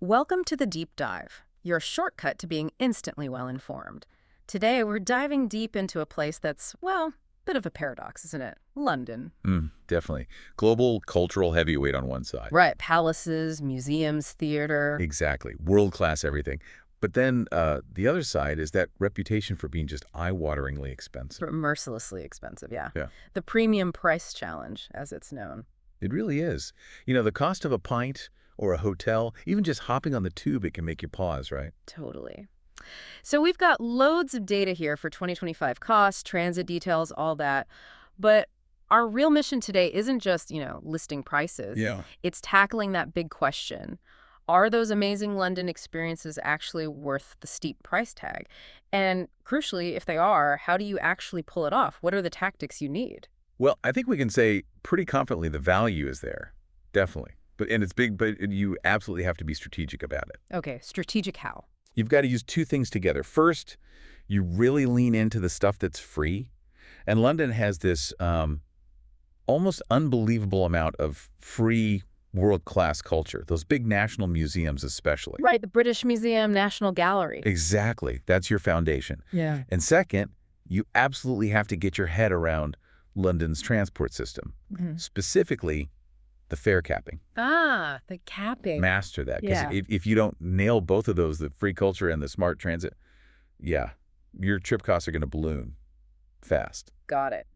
Welcome to the Deep Dive, your shortcut to being instantly well-informed. Today, we're diving deep into a place that's, well, bit of a paradox, isn't it? London. Definitely. Global cultural heavyweight on one side. Right, palaces, museums, theater. Exactly. World-class everything. But then the other side is that reputation for being just eye-wateringly expensive. Mercilessly expensive, yeah. Yeah. The premium price challenge, as it's known. It really is. You know, the cost of a pint or a hotel, even just hopping on the tube, it can make you pause, right? Totally. So we've got loads of data here for 2025 costs, transit details, all that. But our real mission today isn't just, listing prices. Yeah. It's tackling that big question. Are those amazing London experiences actually worth the steep price tag? And crucially, if they are, how do you actually pull it off? What are the tactics you need? Well, I think we can say pretty confidently the value is there. Definitely. And it's big, but you absolutely have to be strategic about it. Okay, strategic how? You've got to use two things together. First, you really lean into the stuff that's free. And London has this almost unbelievable amount of free world-class culture, those big national museums especially. Right, the British Museum, National Gallery. Exactly. That's your foundation. Yeah. And second, you absolutely have to get your head around London's transport system, specifically the fare capping. Ah, the capping. Master that. Because Yeah. if you don't nail both of those, the free culture and the smart transit, yeah, your trip costs are going to balloon fast. Got it.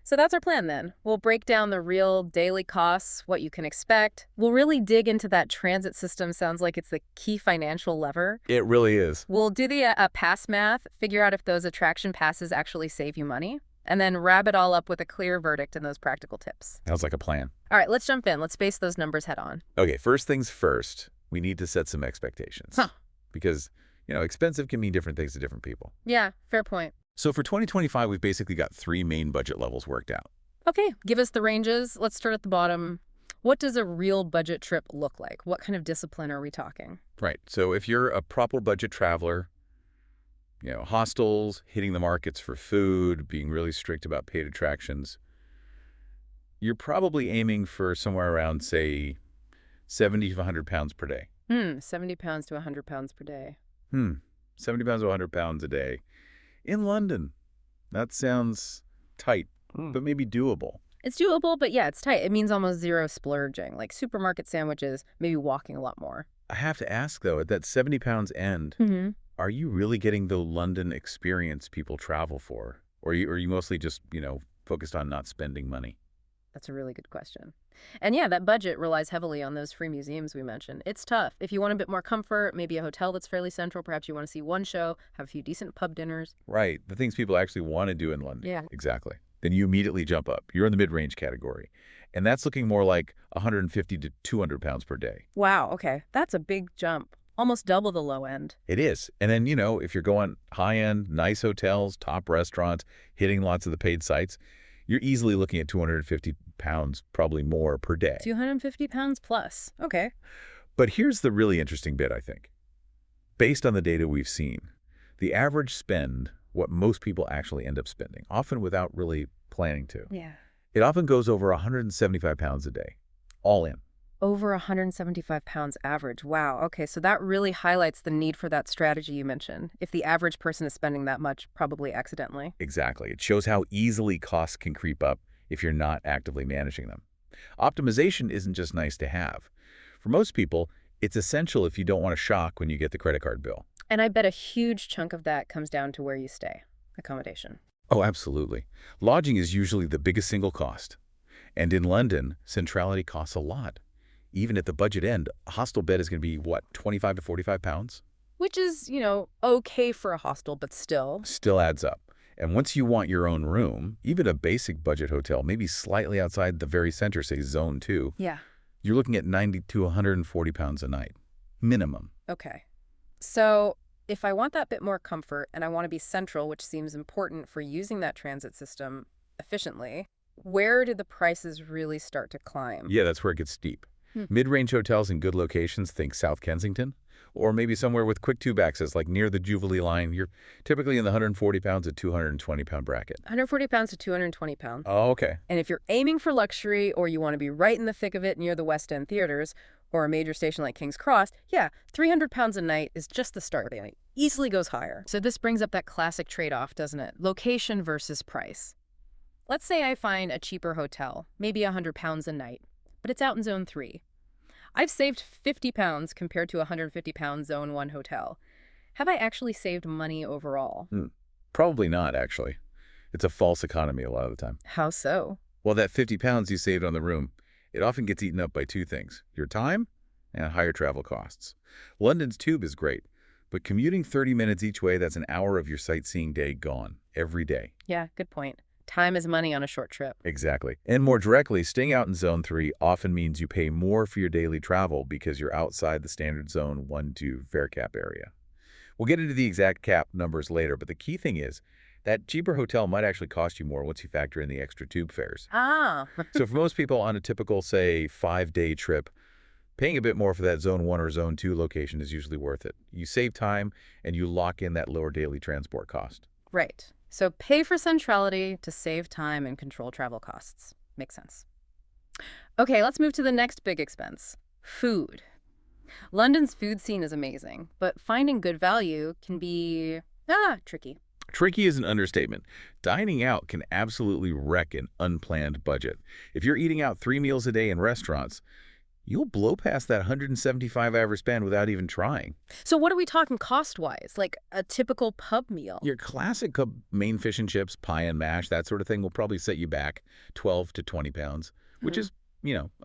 So that's our plan then. We'll break down the real daily costs, what you can expect. We'll really dig into that transit system. Sounds like it's the key financial lever. It really is. We'll do the pass math, figure out if those attraction passes actually save you money, and then wrap it all up with a clear verdict and those practical tips. Sounds like a plan. All right, let's jump in. Let's face those numbers head on. Okay, first things first, we need to set some expectations. Because, expensive can mean different things to different people. Yeah, fair point. So for 2025, we've basically got three main budget levels worked out. Okay, give us the ranges. Let's start at the bottom. What does a real budget trip look like? What kind of discipline are we talking? Right. So if you're a proper budget traveler, hostels, hitting the markets for food, being really strict about paid attractions, you're probably aiming for somewhere around, say, 70 to 100 pounds per day. 70 pounds to 100 pounds per day. 70 pounds to 100 pounds a day. In London. That sounds tight, but maybe doable. It's doable, but yeah, it's tight. It means almost zero splurging, like supermarket sandwiches, maybe walking a lot more. I have to ask, though, at that 70 pounds end, are you really getting the London experience people travel for? Or are you mostly just, focused on not spending money? That's a really good question. And yeah, that budget relies heavily on those free museums we mentioned. It's tough. If you want a bit more comfort, maybe a hotel that's fairly central, perhaps you want to see one show, have a few decent pub dinners. Right. The things people actually want to do in London. Yeah. Exactly. Then you immediately jump up. You're in the mid-range category. And that's looking more like 150 to 200 pounds per day. Wow, okay. That's a big jump. Almost double the low end. It is. And then, if you're going high-end, nice hotels, top restaurants, hitting lots of the paid sites, you're easily looking at 250 pounds, probably more per day. 250 pounds plus. Okay. But here's the really interesting bit, I think. Based on the data we've seen, the average spend, what most people actually end up spending, often without really planning to. Yeah. It often goes over 175 pounds a day, all in. Over 175 pounds average. Wow. Okay, so that really highlights the need for that strategy you mentioned. If the average person is spending that much, probably accidentally. Exactly. It shows how easily costs can creep up if you're not actively managing them. Optimization isn't just nice to have. For most people, it's essential if you don't want a shock when you get the credit card bill. And I bet a huge chunk of that comes down to where you stay, accommodation. Oh, absolutely. Lodging is usually the biggest single cost. And in London, centrality costs a lot. Even at the budget end, a hostel bed is going to be, 25 to 45 pounds? Which is, okay for a hostel, but still. Still adds up. And once you want your own room, even a basic budget hotel, maybe slightly outside the very center, say Zone 2, Yeah. you're looking at 90 to 140 pounds a night, minimum. Okay. So if I want that bit more comfort and I want to be central, which seems important for using that transit system efficiently, where do the prices really start to climb? Yeah, that's where it gets steep. Mid-range hotels in good locations, think South Kensington, or maybe somewhere with quick tube access, like near the Jubilee line. You're typically in the 140 pounds to 220 pound bracket. 140 pounds to 220 pounds. Oh, okay. And if you're aiming for luxury or you want to be right in the thick of it near the West End theaters, or a major station like King's Cross, yeah, £300 a night is just the start. It easily goes higher. So this brings up that classic trade-off, doesn't it? Location versus price. Let's say I find a cheaper hotel, maybe £100 a night, but it's out in Zone 3. I've saved £50 compared to £150 Zone 1 hotel. Have I actually saved money overall? Probably not, actually. It's a false economy a lot of the time. How so? Well, that £50 you saved on the room, it often gets eaten up by two things: your time and higher travel costs. London's tube is great, but commuting 30 minutes each way, that's an hour of your sightseeing day gone every day. Yeah, good point. Time is money on a short trip. Exactly. And more directly, staying out in Zone 3 often means you pay more for your daily travel because you're outside the standard Zone 1-2 fare cap area. We'll get into the exact cap numbers later, but the key thing is that cheaper hotel might actually cost you more once you factor in the extra tube fares. Ah, So for most people on a typical, say, 5-day trip, paying a bit more for that Zone 1 or Zone 2 location is usually worth it. You save time and you lock in that lower daily transport cost. right. So pay for centrality to save time and control travel costs. Makes sense. Okay, let's move to the next big expense. Food. London's food scene is amazing, but finding good value can be, tricky. Tricky is an understatement. Dining out can absolutely wreck an unplanned budget. If you're eating out 3 meals a day in restaurants, you'll blow past that 175 average spend without even trying. So what are we talking cost-wise? Like a typical pub meal? Your classic main fish and chips, pie and mash, that sort of thing will probably set you back 12 to 20 pounds, which is,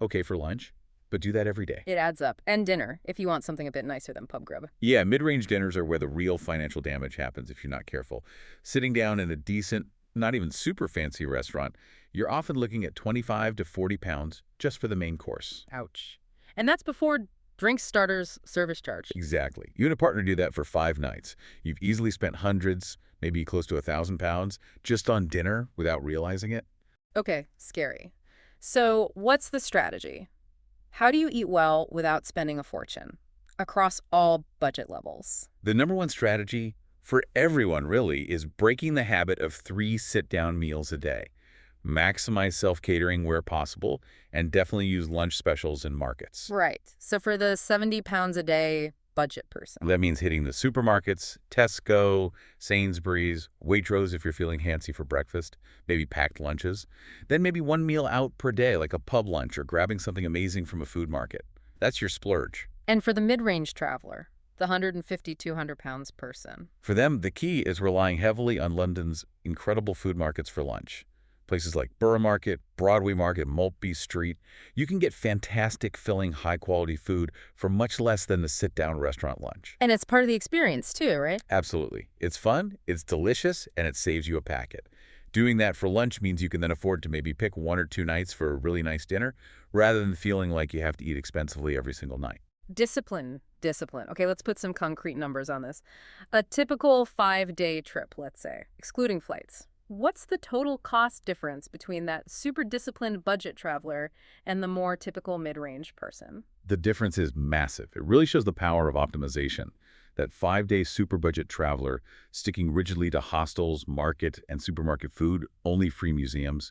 okay for lunch. But do that every day. It adds up. And dinner, if you want something a bit nicer than pub grub. Yeah, mid-range dinners are where the real financial damage happens if you're not careful. Sitting down in a decent, not even super fancy restaurant, you're often looking at 25 to 40 pounds just for the main course. Ouch. And that's before drinks, starters, service charge. Exactly. You and a partner do that for 5 nights. You've easily spent hundreds, maybe close to £1,000 just on dinner without realizing it. Okay, scary. So what's the strategy? How do you eat well without spending a fortune across all budget levels? The number one strategy for everyone, really, is breaking the habit of 3 sit-down meals a day. Maximize self-catering where possible, and definitely use lunch specials in markets. Right. So for the 70 pounds a day budget person. That means hitting the supermarkets, Tesco, Sainsbury's, Waitrose if you're feeling handsy for breakfast, maybe packed lunches. Then maybe 1 meal out per day, like a pub lunch or grabbing something amazing from a food market. That's your splurge. And for the mid-range traveler, the 150, 200 pounds person. For them, the key is relying heavily on London's incredible food markets for lunch. Places like Borough Market, Broadway Market, Maltby Street. You can get fantastic, filling, high-quality food for much less than the sit-down restaurant lunch. And it's part of the experience too, right? Absolutely. It's fun, it's delicious, and it saves you a packet. Doing that for lunch means you can then afford to maybe pick 1 or 2 nights for a really nice dinner, rather than feeling like you have to eat expensively every single night. Discipline. Okay, let's put some concrete numbers on this. A typical 5-day trip, let's say, excluding flights. What's the total cost difference between that super disciplined budget traveler and the more typical mid-range person? The difference is massive. It really shows the power of optimization. That 5-day super budget traveler sticking rigidly to hostels, market, and supermarket food, only free museums,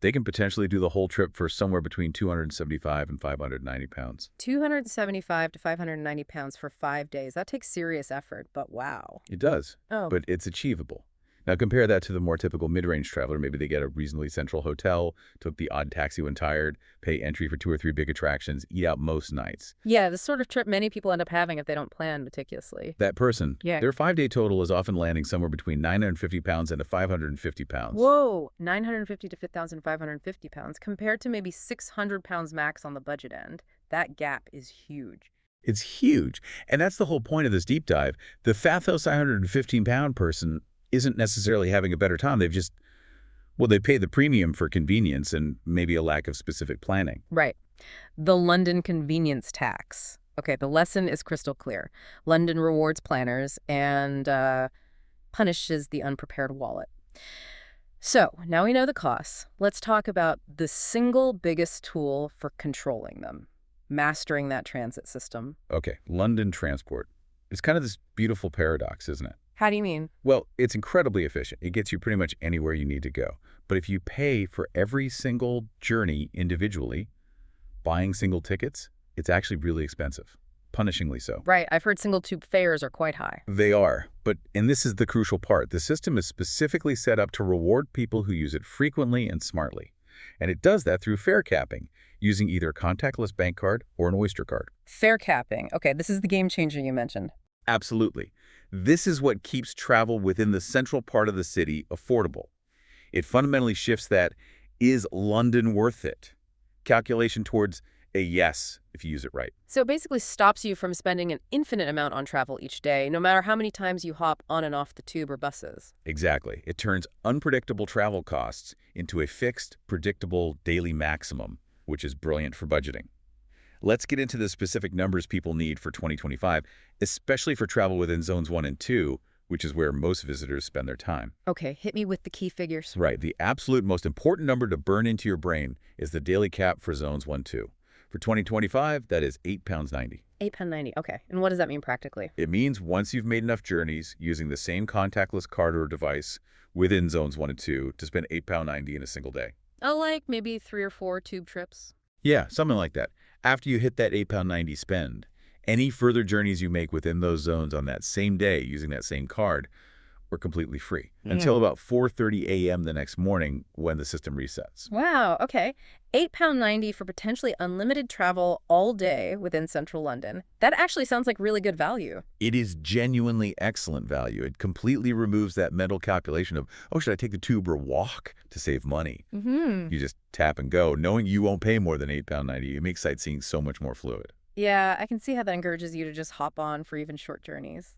they can potentially do the whole trip for somewhere between 275 and 590 pounds. 275 to 590 pounds for 5 days. That takes serious effort, but wow. It does, Oh, but it's achievable. Now compare that to the more typical mid-range traveler. Maybe they get a reasonably central hotel, took the odd taxi when tired, pay entry for 2 or 3 big attractions, eat out most nights. yeah, the sort of trip many people end up having if they don't plan meticulously. That person, Yeah. their 5-day total is often landing somewhere between 950 pounds and 550 pounds. Whoa, 950 to 1,550 pounds compared to maybe 600 pounds max on the budget end. That gap is huge. It's huge. And that's the whole point of this deep dive. The Fathos 115-pound person isn't necessarily having a better time. They pay the premium for convenience and maybe a lack of specific planning. Right. The London convenience tax. Okay, the lesson is crystal clear. London rewards planners and punishes the unprepared wallet. So now we know the costs. Let's talk about the single biggest tool for controlling them, mastering that transit system. Okay, London transport. It's kind of this beautiful paradox, isn't it? How do you mean? Well, it's incredibly efficient. It gets you pretty much anywhere you need to go. But if you pay for every single journey individually, buying single tickets, It's actually really expensive, punishingly so. Right, I've heard single-tube fares are quite high. They are, and this is the crucial part, the system is specifically set up to reward people who use it frequently and smartly. And it does that through fare capping, using either a contactless bank card or an Oyster card. Fare capping. Okay, this is the game changer you mentioned. Absolutely. This is what keeps travel within the central part of the city affordable. It fundamentally shifts that "is London worth it" calculation towards a yes if you use it right. So it basically stops you from spending an infinite amount on travel each day, no matter how many times you hop on and off the tube or buses. Exactly. It turns unpredictable travel costs into a fixed, predictable daily maximum, which is brilliant for budgeting. Let's get into the specific numbers people need for 2025, especially for travel within zones 1 and 2, which is where most visitors spend their time. Okay, hit me with the key figures. Right. The absolute most important number to burn into your brain is the daily cap for zones 1-2. For 2025, that is £8.90. £8.90. Okay, and what does that mean practically? It means once you've made enough journeys using the same contactless card or device within zones 1 and 2 to spend £8.90 in a single day. Oh, like maybe 3 or 4 tube trips? Yeah, something like that. After you hit that £8.90 spend, any further journeys you make within those zones on that same day using that same card were completely free until about 4:30 a.m. the next morning when the system resets. Wow, okay. £8.90 for potentially unlimited travel all day within central London. That actually sounds like really good value. It is genuinely excellent value. It completely removes that mental calculation of, oh, should I take the tube or walk to save money? Mm-hmm. You just tap and go, knowing you won't pay more than £8.90. It makes sightseeing so much more fluid. Yeah, I can see how that encourages you to just hop on for even short journeys.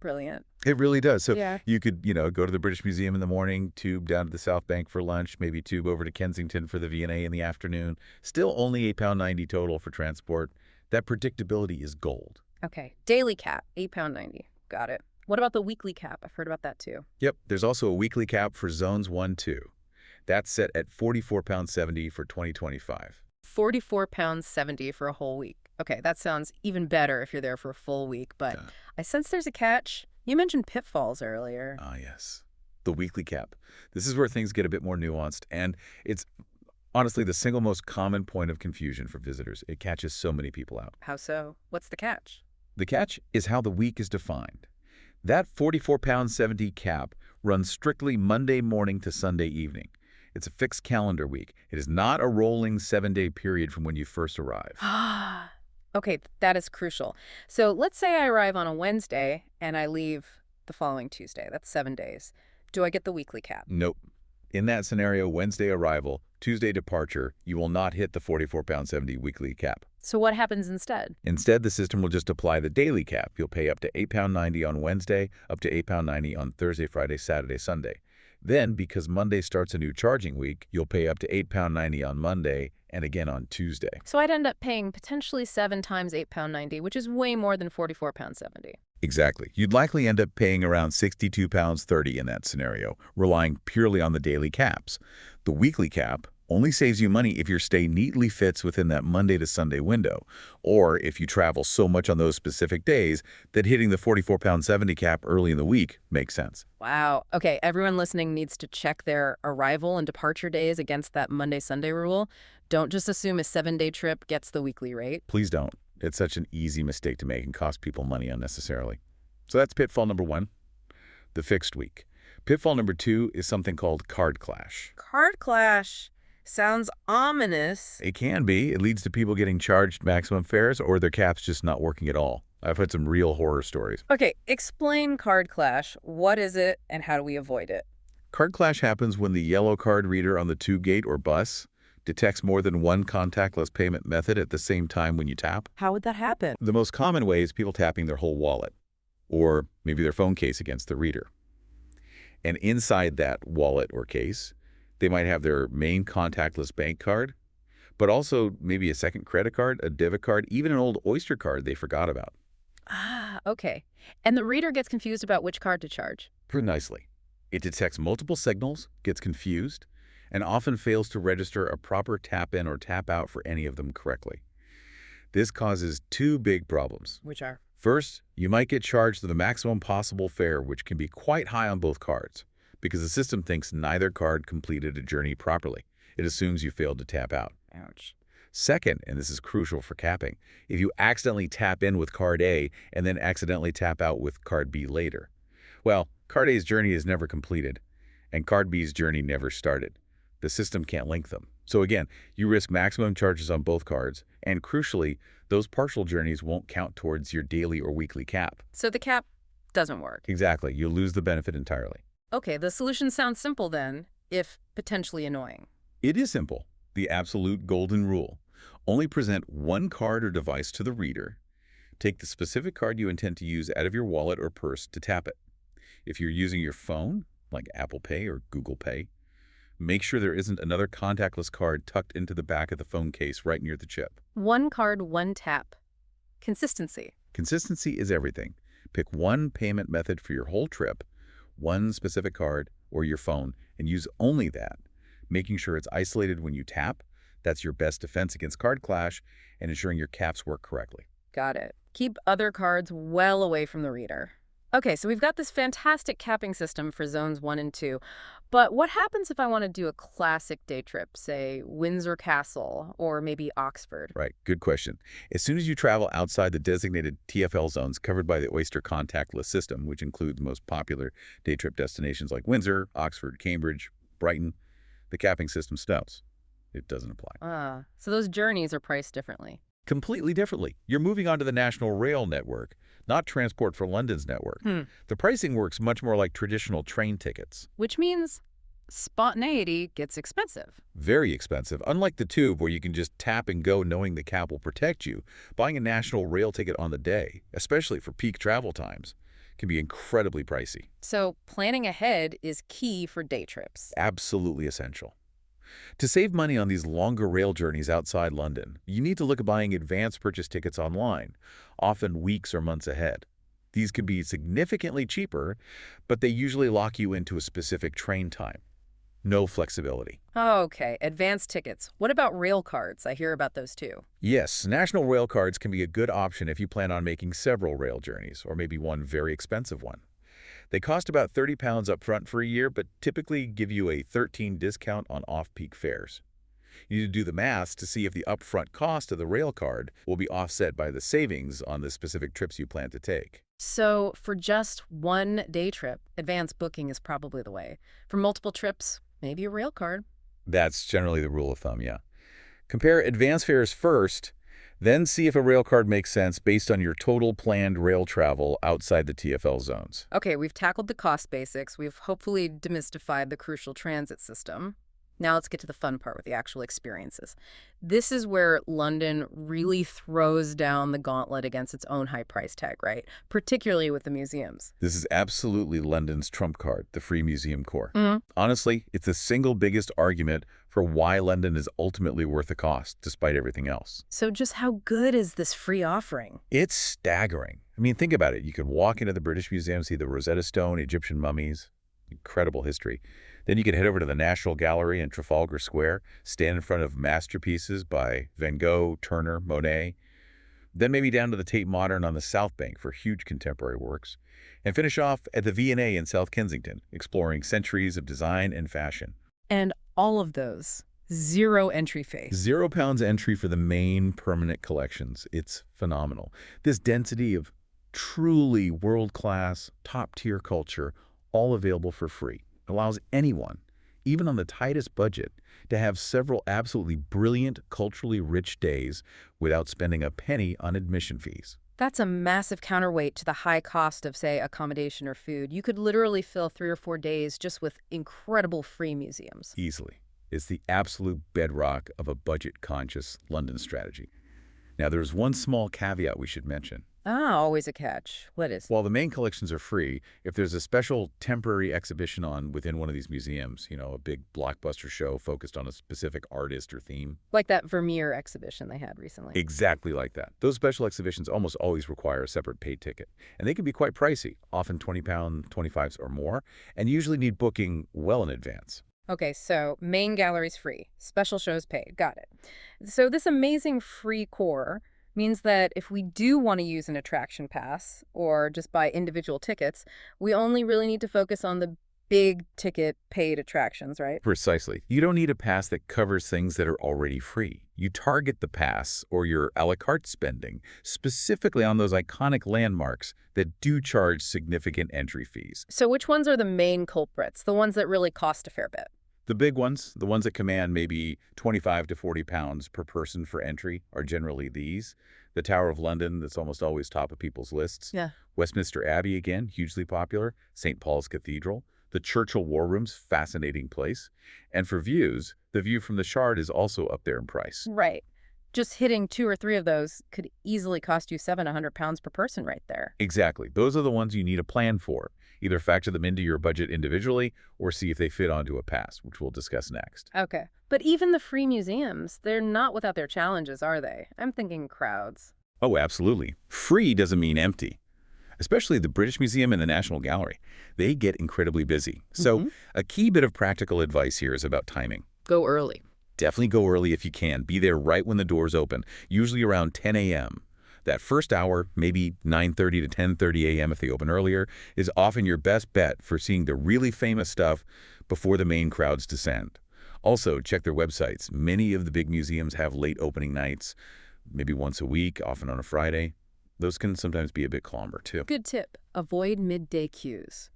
Brilliant. It really does. So Yeah. you could, go to the British Museum in the morning, tube down to the South Bank for lunch, maybe tube over to Kensington for the V&A in the afternoon. Still only £8.90 total for transport. That predictability is gold. Okay, daily cap, £8.90. Got it. What about the weekly cap? I've heard about that too. Yep, there's also a weekly cap for zones 1-2. That's set at £44.70 for 2025. £44.70 for a whole week. Okay, that sounds even better if you're there for a full week, but I sense there's a catch. You mentioned pitfalls earlier. Ah, yes. The weekly cap. This is where things get a bit more nuanced, and it's honestly the single most common point of confusion for visitors. It catches so many people out. How so? What's the catch? The catch is how the week is defined. That £44.70 cap runs strictly Monday morning to Sunday evening. It's a fixed calendar week. It is not a rolling 7-day period from when you first arrive. Okay, that is crucial. So let's say I arrive on a Wednesday and I leave the following Tuesday. That's 7 days. Do I get the weekly cap? Nope. In that scenario, Wednesday arrival, Tuesday departure, you will not hit the £44.70 weekly cap. So what happens instead? Instead, the system will just apply the daily cap. You'll pay up to £8.90 on Wednesday, up to £8.90 on Thursday, Friday, Saturday, Sunday. Then, because Monday starts a new charging week, you'll pay up to £8.90 on Monday and again on Tuesday. So I'd end up paying potentially 7 times £8.90, which is way more than £44.70. Exactly. You'd likely end up paying around £62.30 in that scenario, relying purely on the daily caps. The weekly cap only saves you money if your stay neatly fits within that Monday to Sunday window, or if you travel so much on those specific days that hitting the £44.70 cap early in the week makes sense. Wow. Okay, everyone listening needs to check their arrival and departure days against that Monday-Sunday rule. Don't just assume a 7-day trip gets the weekly rate. Please don't. It's such an easy mistake to make and cost people money unnecessarily. So that's pitfall number 1, the fixed week. Pitfall number 2 is something called card clash. Card clash sounds ominous. It can be. It leads to people getting charged maximum fares or their caps just not working at all. I've had some real horror stories. Okay, explain card clash. What is it and how do we avoid it? Card clash happens when the yellow card reader on the tube gate or bus detects more than one contactless payment method at the same time when you tap. How would that happen? The most common way is people tapping their whole wallet, or maybe their phone case against the reader. And inside that wallet or case, they might have their main contactless bank card, but also maybe a second credit card, a debit card, even an old Oyster card they forgot about. Ah, okay. And the reader gets confused about which card to charge. Pretty nicely. It detects multiple signals, gets confused, and often fails to register a proper tap-in or tap-out for any of them correctly. This causes 2 big problems. Which are? First, you might get charged the maximum possible fare, which can be quite high on both cards, because the system thinks neither card completed a journey properly. It assumes you failed to tap out. Ouch. Second, and this is crucial for capping, if you accidentally tap in with card A and then accidentally tap out with card B later, well, card A's journey is never completed, and card B's journey never started. The system can't link them. So again, you risk maximum charges on both cards, and crucially, those partial journeys won't count towards your daily or weekly cap. So the cap doesn't work. Exactly, you'll lose the benefit entirely. Okay, the solution sounds simple then, if potentially annoying. It is simple. The absolute golden rule. Only present one card or device to the reader. Take the specific card you intend to use out of your wallet or purse to tap it. If you're using your phone, like Apple Pay or Google Pay, make sure there isn't another contactless card tucked into the back of the phone case right near the chip. One card, one tap. Consistency. Consistency is everything. Pick one payment method for your whole trip, one specific card or your phone, and use only that. Making sure it's isolated when you tap, that's your best defense against card clash, and ensuring your caps work correctly. Got it. Keep other cards well away from the reader. Okay, so we've got this fantastic capping system for zones 1 and 2, but what happens if I want to do a classic day trip, say Windsor Castle or maybe Oxford? Right, good question. As soon as you travel outside the designated TFL zones covered by the Oyster Contactless system, which includes most popular day trip destinations like Windsor, Oxford, Cambridge, Brighton, the capping system stops. It doesn't apply. So those journeys are priced differently. Completely differently. You're moving on to the National Rail Network, not Transport for London's network. The pricing works much more like traditional train tickets. Which means spontaneity gets expensive. Very expensive. Unlike the tube where you can just tap and go knowing the cap will protect you, buying a national rail ticket on the day, especially for peak travel times, can be incredibly pricey. So planning ahead is key for day trips. Absolutely essential. To save money on these longer rail journeys outside London, you need to look at buying advance purchase tickets online, often weeks or months ahead. These can be significantly cheaper, but they usually lock you into a specific train time. No flexibility. Okay, advance tickets. What about rail cards? I hear about those too. Yes, national rail cards can be a good option if you plan on making several rail journeys, or maybe one very expensive one. They cost about £30 up front for a year, but typically give you a 13% discount on off-peak fares. You need to do the math to see if the upfront cost of the rail card will be offset by the savings on the specific trips you plan to take. So for just one day trip, advance booking is probably the way. For multiple trips, maybe a rail card. That's generally the rule of thumb, yeah. Compare advance fares first, then see if a rail card makes sense based on your total planned rail travel outside the TFL zones. Okay, we've tackled the cost basics. We've hopefully demystified the crucial transit system. Now let's get to the fun part with the actual experiences. This is where London really throws down the gauntlet against its own high price tag, right? Particularly with the museums. This is absolutely London's trump card, the free museum core. Mm. Honestly, it's the single biggest argument for why London is ultimately worth the cost, despite everything else. So just how good is this free offering? It's staggering. I mean, think about it. You could walk into the British Museum, see the Rosetta Stone, Egyptian mummies, incredible history. Then you could head over to the National Gallery in Trafalgar Square, stand in front of masterpieces by Van Gogh, Turner, Monet. Then maybe down to the Tate Modern on the South Bank for huge contemporary works. And finish off at the V&A in South Kensington, exploring centuries of design and fashion. And all of those, zero entry fee. £0 entry for the main permanent collections. It's phenomenal. This density of truly world-class, top-tier culture, all available for free, allows anyone, even on the tightest budget, to have several absolutely brilliant, culturally rich days without spending a penny on admission fees. That's a massive counterweight to the high cost of, say, accommodation or food. You could literally fill 3 or 4 days just with incredible free museums. Easily. It's the absolute bedrock of a budget-conscious London strategy. Now, there's one small caveat we should mention. Always a catch. What is? While the main collections are free, if there's a special temporary exhibition on within one of these museums, a big blockbuster show focused on a specific artist or theme. Like that Vermeer exhibition they had recently. Exactly like that. Those special exhibitions almost always require a separate paid ticket. And they can be quite pricey, often £20, £25 or more, and usually need booking well in advance. Okay, so main gallery's free. Special shows paid. Got it. So this amazing free core means that if we do want to use an attraction pass or just buy individual tickets, we only really need to focus on the big ticket paid attractions, right? Precisely. You don't need a pass that covers things that are already free. You target the pass or your a la carte spending specifically on those iconic landmarks that do charge significant entry fees. So which ones are the main culprits, the ones that really cost a fair bit? The big ones, the ones that command maybe 25 to 40 pounds per person for entry, are generally these. The Tower of London, that's almost always top of people's lists. Yeah. Westminster Abbey, again, hugely popular. St. Paul's Cathedral. The Churchill War Rooms, fascinating place. And for views, the view from the Shard is also up there in price. Right. Just hitting 2 or 3 of those could easily cost you £700 per person right there. Exactly. Those are the ones you need a plan for. Either factor them into your budget individually or see if they fit onto a pass, which we'll discuss next. Okay. But even the free museums, they're not without their challenges, are they? I'm thinking crowds. Oh, absolutely. Free doesn't mean empty. Especially the British Museum and the National Gallery. They get incredibly busy. So a key bit of practical advice here is about timing. Go early. Definitely go early if you can. Be there right when the doors open, usually around 10 a.m. That first hour, maybe 9:30 to 10:30 a.m. if they open earlier, is often your best bet for seeing the really famous stuff before the main crowds descend. Also, check their websites. Many of the big museums have late opening nights, maybe once a week, often on a Friday. Those can sometimes be a bit calmer, too. Good tip. Avoid midday queues.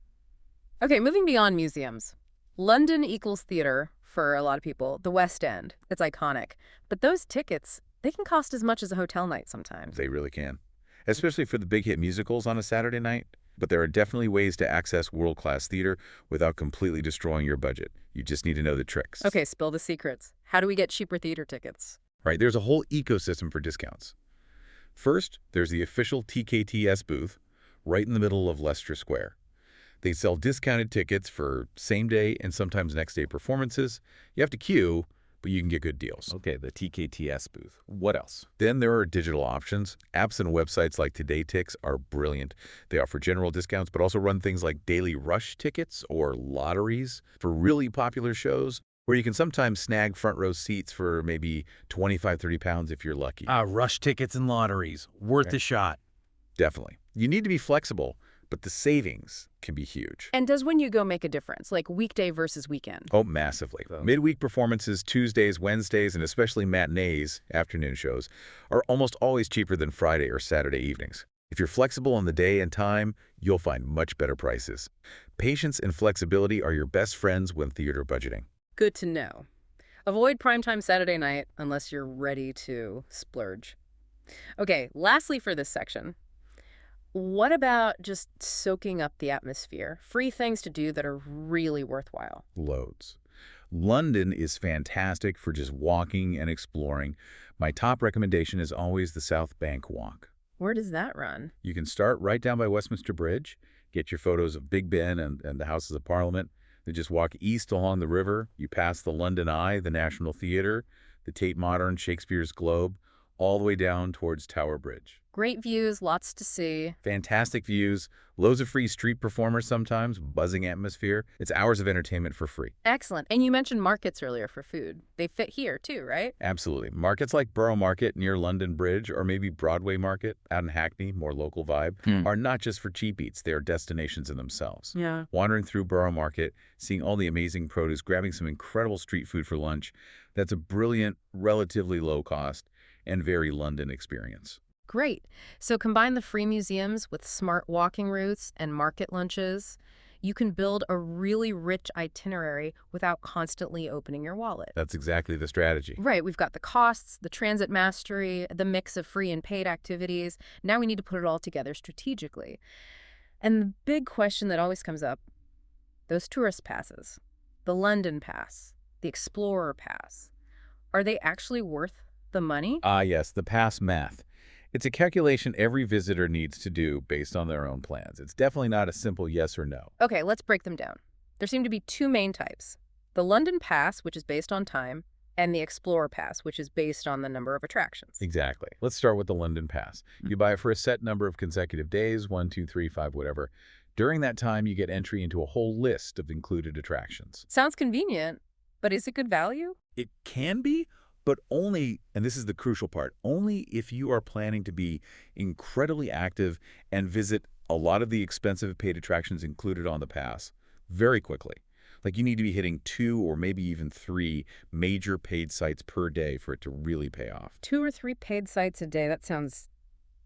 Okay, moving beyond museums. London equals theater for a lot of people. The West End. It's iconic. But those tickets, they can cost as much as a hotel night sometimes. They really can, especially for the big hit musicals on a Saturday night. But there are definitely ways to access world-class theater without completely destroying your budget. You just need to know the tricks. Okay, spill the secrets. How do we get cheaper theater tickets? Right, there's a whole ecosystem for discounts. First, there's the official TKTS booth right in the middle of Leicester Square. They sell discounted tickets for same-day and sometimes next-day performances. You have to queue, but you can get good deals. Okay, the TKTS booth. What else? Then there are digital options. Apps and websites like TodayTix are brilliant. They offer general discounts, but also run things like daily rush tickets or lotteries for really popular shows, where you can sometimes snag front row seats for maybe 25, 30 pounds if you're lucky. Rush tickets and lotteries. Worth a shot. Definitely. You need to be flexible, but the savings can be huge. And does when you go make a difference, like weekday versus weekend? Oh, massively. Midweek performances, Tuesdays, Wednesdays, and especially matinees, afternoon shows, are almost always cheaper than Friday or Saturday evenings. If you're flexible on the day and time, you'll find much better prices. Patience and flexibility are your best friends when theater budgeting. Good to know. Avoid primetime Saturday night unless you're ready to splurge. Okay, lastly for this section, what about just soaking up the atmosphere? Free things to do that are really worthwhile. Loads. London is fantastic for just walking and exploring. My top recommendation is always the South Bank Walk. Where does that run? You can start right down by Westminster Bridge, get your photos of Big Ben and the Houses of Parliament, then just walk east along the river. You pass the London Eye, the National Theatre, the Tate Modern, Shakespeare's Globe, all the way down towards Tower Bridge. Great views, lots to see. Fantastic views, loads of free street performers sometimes, buzzing atmosphere. It's hours of entertainment for free. Excellent. And you mentioned markets earlier for food. They fit here too, right? Absolutely. Markets like Borough Market near London Bridge or maybe Broadway Market out in Hackney, more local vibe, are not just for cheap eats. They are destinations in themselves. Yeah. Wandering through Borough Market, seeing all the amazing produce, grabbing some incredible street food for lunch, that's a brilliant, relatively low cost, and very London experience. Great. So combine the free museums with smart walking routes and market lunches. You can build a really rich itinerary without constantly opening your wallet. That's exactly the strategy. Right. We've got the costs, the transit mastery, the mix of free and paid activities. Now we need to put it all together strategically. And the big question that always comes up, those tourist passes, the London Pass, the Explorer Pass, are they actually worth the money? Yes, the pass math. It's a calculation every visitor needs to do based on their own plans. It's definitely not a simple yes or no. Okay, let's break them down. There seem to be 2 main types. The London Pass, which is based on time, and the Explorer Pass, which is based on the number of attractions. Exactly. Let's start with the London Pass. You buy it for a set number of consecutive days, 1, 2, 3, 5, whatever. During that time, you get entry into a whole list of included attractions. Sounds convenient, but is it good value? It can be, but only, and this is the crucial part, only if you are planning to be incredibly active and visit a lot of the expensive paid attractions included on the pass very quickly. Like you need to be hitting 2 or maybe even 3 major paid sites per day for it to really pay off. 2 or 3 paid sites a day, that sounds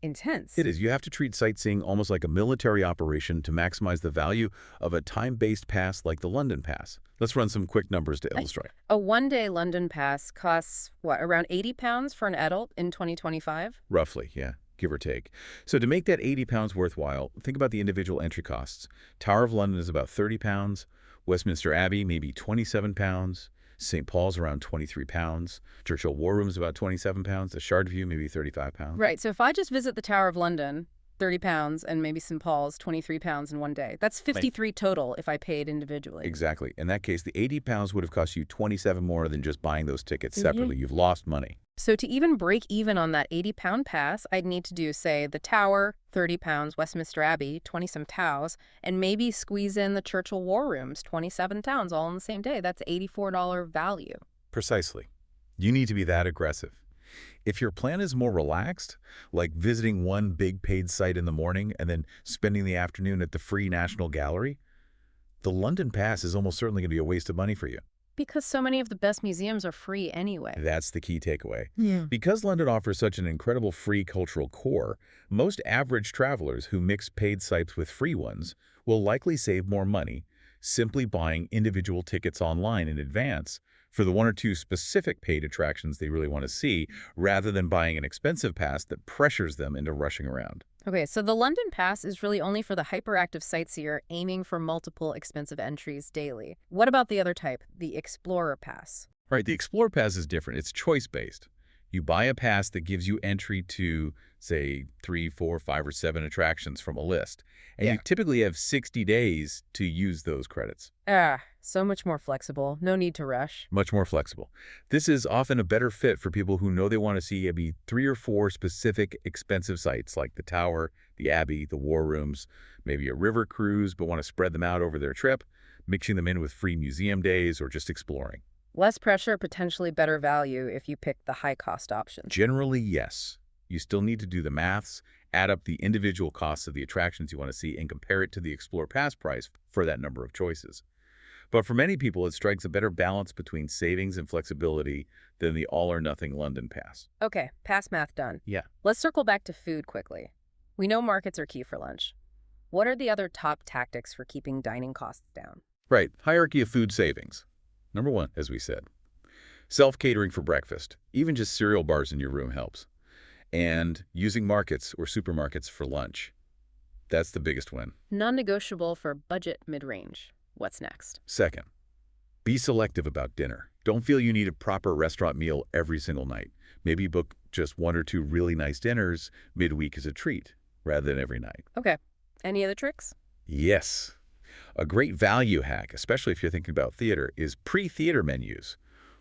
It intense. is. You have to treat sightseeing almost like a military operation to maximize the value of a time-based pass like the London Pass. Let's run some quick numbers to I- illustrate. A one-day London pass costs, what, around £80 for an adult in 2025? Roughly, yeah, give or take. So to make that £80 worthwhile, think about the individual entry costs. Tower of London is about £30, Westminster Abbey maybe £27, St. Paul's around £23, Churchill War Room is about £27, the Shard View maybe £35. Right, so if I just visit the Tower of London, £30, and maybe St. Paul's, £23 in one day, that's 53 total if I paid individually. Exactly. In that case, the £80 would have cost you 27 more than just buying those tickets separately. You've lost money. So to even break even on that £80 pass, I'd need to do, say, the Tower, £30, Westminster Abbey, 20-some towels, and maybe squeeze in the Churchill War Rooms, 27 towns, all in the same day. That's $84 value. Precisely. You need to be that aggressive. If your plan is more relaxed, like visiting one big paid site in the morning and then spending the afternoon at the Free National Gallery, the London Pass is almost certainly going to be a waste of money for you. Because so many of the best museums are free anyway. That's the key takeaway. Yeah. Because London offers such an incredible free cultural core, most average travelers who mix paid sites with free ones will likely save more money simply buying individual tickets online in advance for the 1 or 2 specific paid attractions they really want to see, rather than buying an expensive pass that pressures them into rushing around. Okay, so the London Pass is really only for the hyperactive sightseer aiming for multiple expensive entries daily. What about the other type, the Explorer Pass? Right, the Explore Pass is different. It's choice-based. You buy a pass that gives you entry to, say, 3, 4, 5, or 7 attractions from a list. And you typically have 60 days to use those credits. So much more flexible. No need to rush. Much more flexible. This is often a better fit for people who know they want to see maybe 3 or 4 specific expensive sites like the Tower, the Abbey, the War Rooms, maybe a river cruise, but want to spread them out over their trip, mixing them in with free museum days or just exploring. Less pressure, potentially better value if you pick the high-cost option. Generally, yes. You still need to do the maths, add up the individual costs of the attractions you want to see, and compare it to the Explore Pass price for that number of choices. But for many people, it strikes a better balance between savings and flexibility than the all-or-nothing London Pass. Okay, pass math done. Yeah. Let's circle back to food quickly. We know markets are key for lunch. What are the other top tactics for keeping dining costs down? Right. Hierarchy of food savings. Number 1, as we said. Self-catering for breakfast. Even just cereal bars in your room helps. And using markets or supermarkets for lunch. That's the biggest win. Non-negotiable for budget mid-range. What's next? Second, be selective about dinner. Don't feel you need a proper restaurant meal every single night. Maybe book just 1 or 2 really nice dinners midweek as a treat, rather than every night. Okay. Any other tricks? Yes. A great value hack, especially if you're thinking about theater, is pre-theater menus.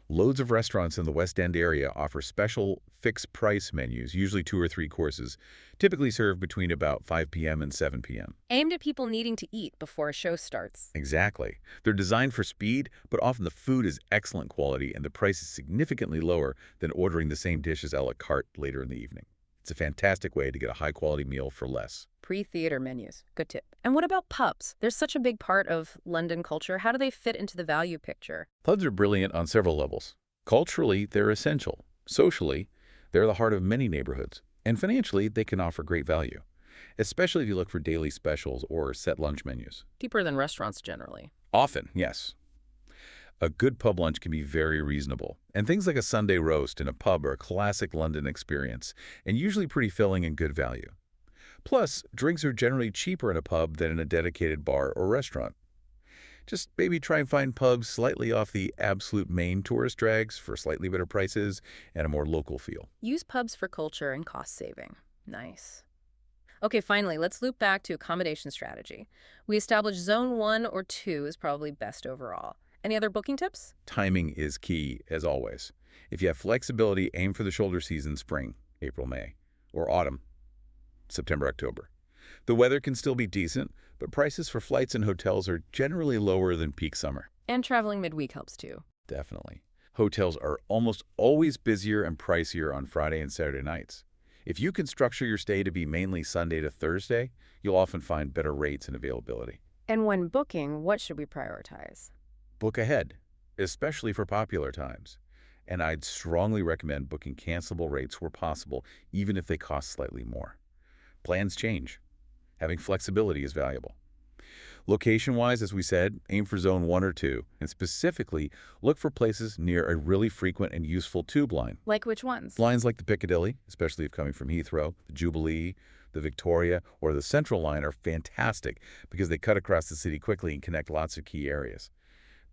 Loads of restaurants in the West End area offer special fixed-price menus, usually 2 or 3 courses, typically served between about 5 p.m. and 7 p.m. Aimed at people needing to eat before a show starts. Exactly. They're designed for speed, but often the food is excellent quality and the price is significantly lower than ordering the same dishes a la carte later in the evening. It's a fantastic way to get a high-quality meal for less. Pre-theater menus. Good tip. And what about pubs? They're such a big part of London culture. How do they fit into the value picture? Pubs are brilliant on several levels. Culturally, they're essential. Socially, they're the heart of many neighborhoods. And financially, they can offer great value, especially if you look for daily specials or set lunch menus. Cheaper than restaurants generally. Often, yes. A good pub lunch can be very reasonable, and things like a Sunday roast in a pub are a classic London experience, and usually pretty filling and good value. Plus, drinks are generally cheaper in a pub than in a dedicated bar or restaurant. Just maybe try and find pubs slightly off the absolute main tourist drags for slightly better prices and a more local feel. Use pubs for culture and cost saving. Nice. Okay, finally, let's loop back to accommodation strategy. We established zone 1 or 2 is probably best overall. Any other booking tips? Timing is key, as always. If you have flexibility, aim for the shoulder season spring, April, May, or autumn, September, October. The weather can still be decent, but prices for flights and hotels are generally lower than peak summer. And traveling midweek helps too. Definitely. Hotels are almost always busier and pricier on Friday and Saturday nights. If you can structure your stay to be mainly Sunday to Thursday, you'll often find better rates and availability. And when booking, what should we prioritize? book ahead, especially for popular times. And I'd strongly recommend booking cancelable rates where possible, even if they cost slightly more. Plans change. Having flexibility is valuable. Location-wise, as we said, aim for zone 1 or 2, and specifically, look for places near a really frequent and useful tube line. Like which ones? Lines like the Piccadilly, especially if coming from Heathrow, the Jubilee, the Victoria, or the Central Line are fantastic because they cut across the city quickly and connect lots of key areas.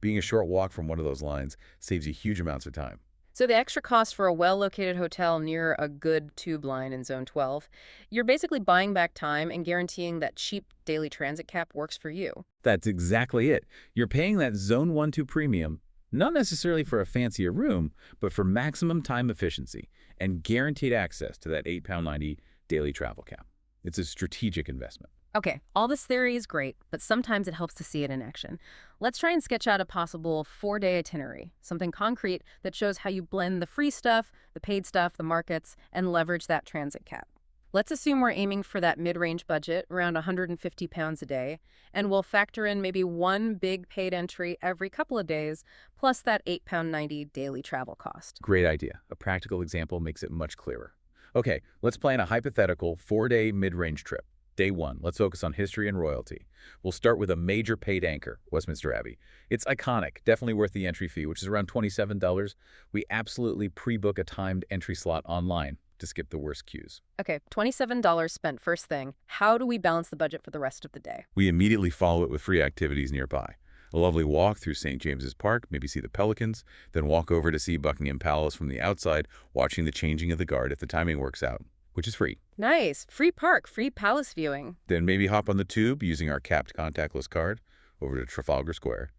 Being a short walk from one of those lines saves you huge amounts of time. So the extra cost for a well-located hotel near a good tube line in Zone 12, you're basically buying back time and guaranteeing that cheap daily transit cap works for you. That's exactly it. You're paying that Zone 1-2 premium, not necessarily for a fancier room, but for maximum time efficiency and guaranteed access to that £8.90 daily travel cap. It's a strategic investment. Okay, all this theory is great, but sometimes it helps to see it in action. Let's try and sketch out a possible 4-day itinerary, something concrete that shows how you blend the free stuff, the paid stuff, the markets, and leverage that transit cap. Let's assume we're aiming for that mid-range budget, around £150 a day, and we'll factor in maybe one big paid entry every couple of days, plus that £8.90 daily travel cost. Great idea. A practical example makes it much clearer. Okay, let's plan a hypothetical 4-day mid-range trip. Day 1, let's focus on history and royalty. We'll start with a major paid anchor, Westminster Abbey. It's iconic, definitely worth the entry fee, which is around $27. We absolutely pre-book a timed entry slot online to skip the worst queues. Okay, $27 spent first thing. How do we balance the budget for the rest of the day? We immediately follow it with free activities nearby. A lovely walk through St. James's Park, maybe see the pelicans, then walk over to see Buckingham Palace from the outside, watching the changing of the guard if the timing works out, which is free. Nice. Free park, free palace viewing. Then maybe hop on the tube using our capped contactless card over to Trafalgar Square.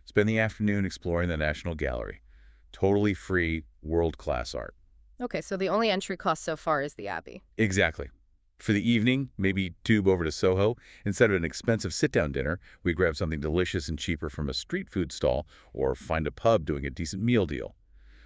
Spend the afternoon exploring the National Gallery. Totally free, world-class art. Okay, so the only entry cost so far is the Abbey. Exactly. For the evening, maybe tube over to Soho. Instead of an expensive sit-down dinner, we grab something delicious and cheaper from a street food stall or find a pub doing a decent meal deal.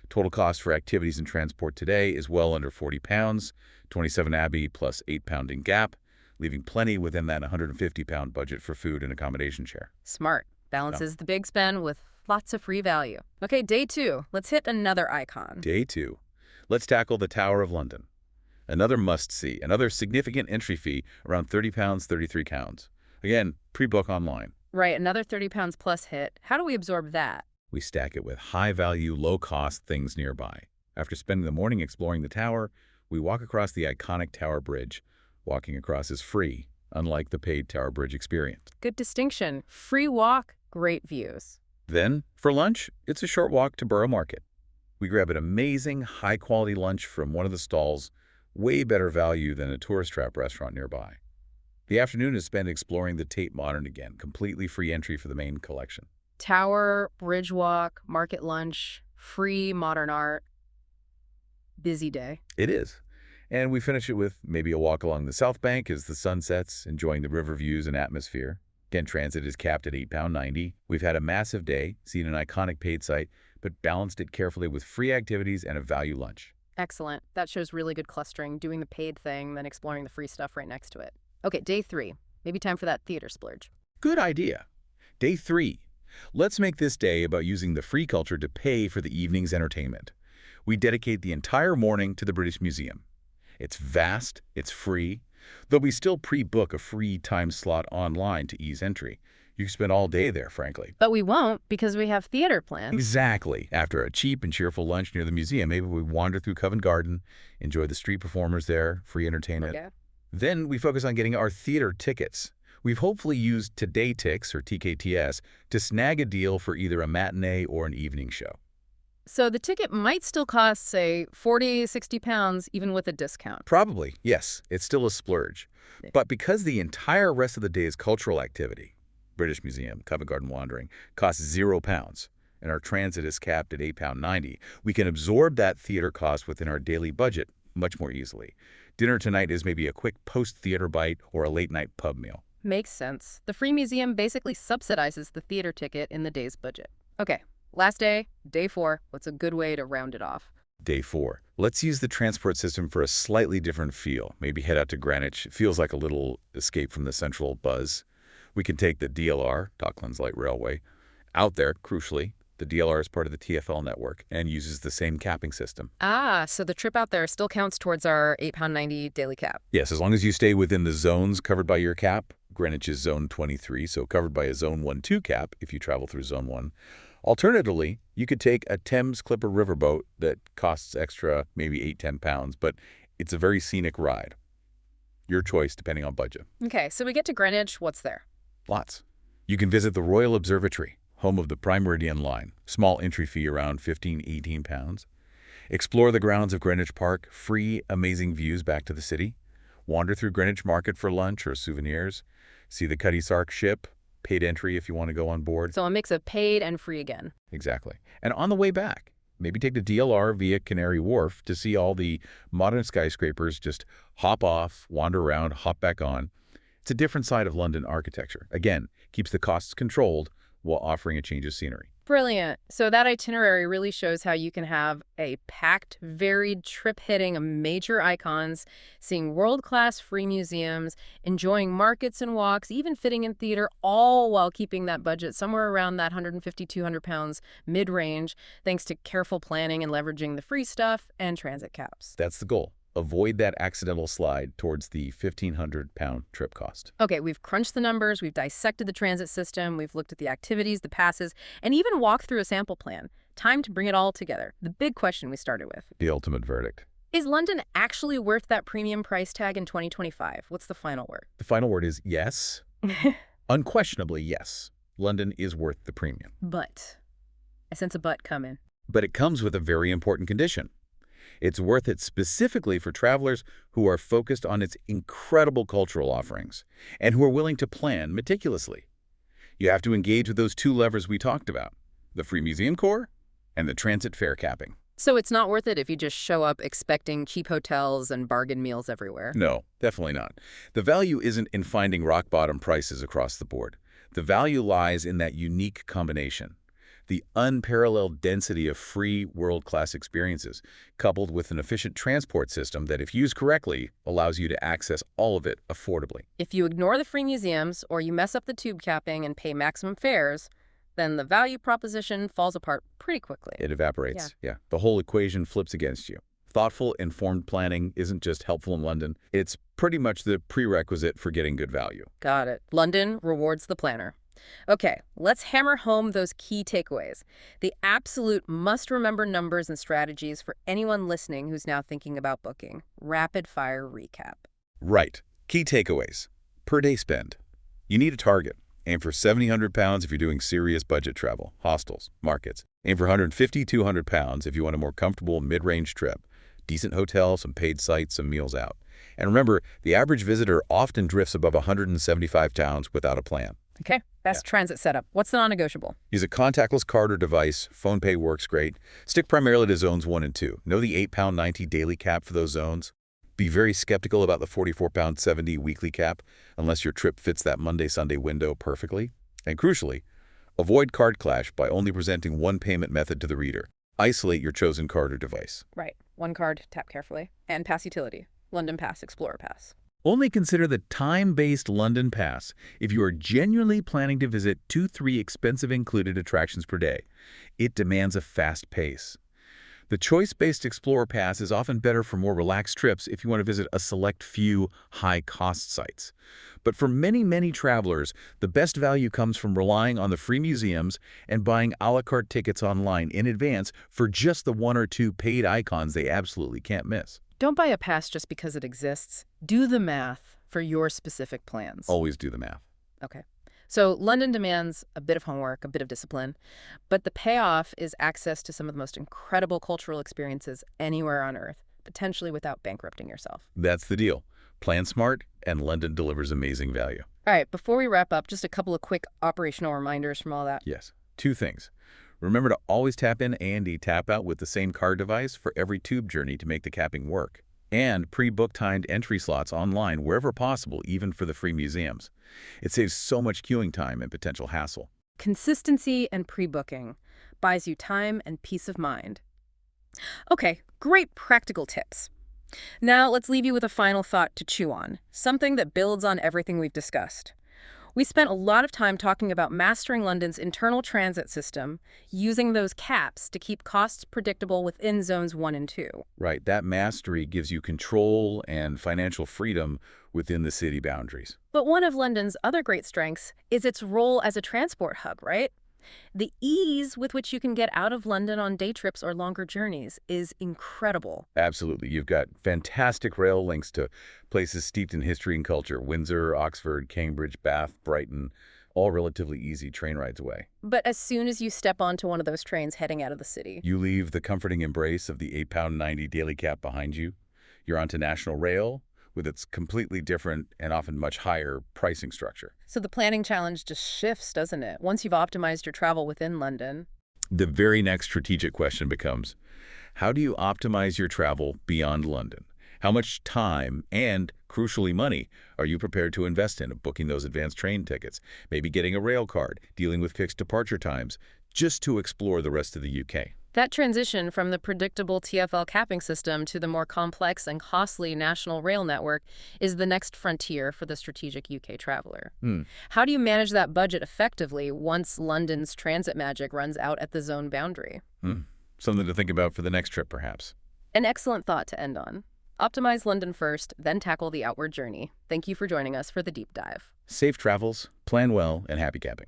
Total cost for activities and transport today is well under £40, 27 Abbey plus £8 in Gap, leaving plenty within that £150 budget for food and accommodation share. Smart. Balances the big spend with lots of free value. Okay, day 2. Let's hit another icon. Day 2. Let's tackle the Tower of London. Another must-see, another significant entry fee, around £30, £33. Again, pre-book online. Right, another £30 plus hit. How do we absorb that? We stack it with high-value, low-cost things nearby. After spending the morning exploring the tower, we walk across the iconic Tower Bridge. Walking across is free, unlike the paid Tower Bridge experience. Good distinction. Free walk, great views. Then, for lunch, it's a short walk to Borough Market. We grab an amazing, high-quality lunch from one of the stalls, way better value than a tourist trap restaurant nearby. The afternoon is spent exploring the Tate Modern again, completely free entry for the main collection. Tower, bridge walk, market lunch, free modern art. Busy day. It is. And we finish it with maybe a walk along the South Bank as the sun sets, enjoying the river views and atmosphere. Again, transit is capped at £8.90. We've had a massive day, seen an iconic paid site, but balanced it carefully with free activities and a value lunch. Excellent. That shows really good clustering, doing the paid thing, then exploring the free stuff right next to it. Okay, day 3. Maybe time for that theater splurge. Good idea. Day 3. Let's make this day about using the free culture to pay for the evening's entertainment. We dedicate the entire morning to the British Museum. It's vast, it's free, though we still pre-book a free time slot online to ease entry. You can spend all day there, frankly. But we won't because we have theater plans. Exactly. After a cheap and cheerful lunch near the museum, maybe we wander through Covent Garden, enjoy the street performers there, free entertainment. Okay. Then we focus on getting our theater tickets. We've hopefully used Today Tix, or TKTS, to snag a deal for either a matinee or an evening show. So the ticket might still cost, say, £40, £60, even with a discount. Probably, yes. It's still a splurge. But because the entire rest of the day is cultural activity, British Museum, Covent Garden wandering, costs £0, and our transit is capped at £8.90, we can absorb that theater cost within our daily budget much more easily. Dinner tonight is maybe a quick post-theater bite or a late-night pub meal. Makes sense. The free museum basically subsidizes the theater ticket in the day's budget. Okay, last day, day 4. What's a good way to round it off? Day 4. Let's use the transport system for a slightly different feel. Maybe head out to Greenwich. It feels like a little escape from the central buzz. We can take the DLR, Docklands Light Railway, Out there, crucially, the DLR is part of the TfL network and uses the same capping system. Ah, so the trip out there still counts towards our £8.90 daily cap. Yes, as long as you stay within the zones covered by your cap. Greenwich is Zone 23, so covered by a Zone 1-2 cap if you travel through Zone 1. Alternatively, you could take a Thames Clipper riverboat that costs extra, maybe 8–10 pounds, but it's a very scenic ride. Your choice, depending on budget. Okay, so we get to Greenwich. What's there? Lots. You can visit the Royal Observatory, home of the Prime Meridian Line. Small entry fee around 15–18 pounds. Explore the grounds of Greenwich Park. Free, amazing views back to the city. Wander through Greenwich Market for lunch or souvenirs. See the Cutty Sark ship. Paid entry if you want to go on board. So a mix of paid and free again. Exactly. And on the way back, maybe take the DLR via Canary Wharf to see all the modern skyscrapers. Just hop off, wander around, hop back on. It's a different side of London architecture. Again, keeps the costs controlled while offering a change of scenery. Brilliant. So that itinerary really shows how you can have a packed, varied trip hitting major icons, seeing world-class free museums, enjoying markets and walks, even fitting in theater, all while keeping that budget somewhere around that 150–200 pounds mid-range, thanks to careful planning and leveraging the free stuff and transit caps. That's the goal. Avoid that accidental slide towards the £1,500 trip cost. Okay, we've crunched the numbers, we've dissected the transit system, we've looked at the activities, the passes, and even walked through a sample plan. Time to bring it all together. The big question we started with. The ultimate verdict. Is London actually worth that premium price tag in 2025? What's the final word? The final word is yes. Unquestionably, yes. London is worth the premium. But. I sense a but coming. But it comes with a very important condition. It's worth it specifically for travelers who are focused on its incredible cultural offerings and who are willing to plan meticulously. You have to engage with those two levers we talked about, the free museum core and the transit fare capping. So it's not worth it if you just show up expecting cheap hotels and bargain meals everywhere? No, definitely not. The value isn't in finding rock-bottom prices across the board. The value lies in that unique combination. The unparalleled density of free world-class experiences, coupled with an efficient transport system that, if used correctly, allows you to access all of it affordably. If you ignore the free museums or you mess up the tube capping and pay maximum fares, then the value proposition falls apart pretty quickly. It evaporates. Yeah. The whole equation flips against you. Thoughtful, informed planning isn't just helpful in London. It's pretty much the prerequisite for getting good value. Got it. London rewards the planner. Okay, let's hammer home those key takeaways. The absolute must-remember numbers and strategies for anyone listening who's now thinking about booking. Rapid-fire recap. Right. Key takeaways. Per day spend. You need a target. Aim for £700 if you're doing serious budget travel, hostels, markets. Aim for £150–200 if you want a more comfortable mid-range trip. Decent hotel, some paid sites, some meals out. And remember, the average visitor often drifts above £175 without a plan. Okay, best transit setup. What's the non-negotiable? Use a contactless card or device. Phone pay works great. Stick primarily to zones 1 and 2. Know the £8.90 daily cap for those zones. Be very skeptical about the £44.70 weekly cap unless your trip fits that Monday-Sunday window perfectly. And crucially, avoid card clash by only presenting one payment method to the reader. Isolate your chosen card or device. Right. One card, tap carefully. And pass utility. London Pass, Explorer Pass. Only consider the time-based London Pass if you are genuinely planning to visit 2–3 expensive included attractions per day. It demands a fast pace. The choice-based Explorer Pass is often better for more relaxed trips if you want to visit a select few high-cost sites. But for many, many travelers, the best value comes from relying on the free museums and buying a la carte tickets online in advance for just the 1 or 2 paid icons they absolutely can't miss. Don't buy a pass just because it exists. Do the math for your specific plans. Always do the math. Okay. So London demands a bit of homework, a bit of discipline, but the payoff is access to some of the most incredible cultural experiences anywhere on Earth, potentially without bankrupting yourself. That's the deal. Plan smart, and London delivers amazing value. All right, before we wrap up, just a couple of quick operational reminders from all that. Yes. 2 things. Remember to always tap in and tap out with the same card device for every tube journey to make the capping work. And pre-book timed entry slots online wherever possible, even for the free museums. It saves so much queuing time and potential hassle. Consistency and pre-booking buys you time and peace of mind. Okay, great practical tips. Now let's leave you with a final thought to chew on, something that builds on everything we've discussed. We spent a lot of time talking about mastering London's internal transit system, using those caps to keep costs predictable within zones 1 and 2. Right, that mastery gives you control and financial freedom within the city boundaries. But one of London's other great strengths is its role as a transport hub, right? The ease with which you can get out of London on day trips or longer journeys is incredible. Absolutely. You've got fantastic rail links to places steeped in history and culture. Windsor, Oxford, Cambridge, Bath, Brighton, all relatively easy train rides away. But as soon as you step onto one of those trains heading out of the city, You leave the comforting embrace of the £8.90 daily cap behind you. You're onto National Rail with its completely different and often much higher pricing structure. so the planning challenge just shifts, doesn't it? Once you've optimized your travel within London. The very next strategic question becomes, how do you optimize your travel beyond London? How much time and, crucially, money are you prepared to invest in booking those advanced train tickets, maybe getting a rail card, dealing with fixed departure times, just to explore the rest of the UK? That transition from the predictable TfL capping system to the more complex and costly national rail network is the next frontier for the strategic UK traveler. Hmm. How do you manage that budget effectively once London's transit magic runs out at the zone boundary? Something to think about for the next trip, perhaps. An excellent thought to end on. Optimize London first, then tackle the outward journey. Thank you for joining us for the deep dive. Safe travels, plan well, and happy capping.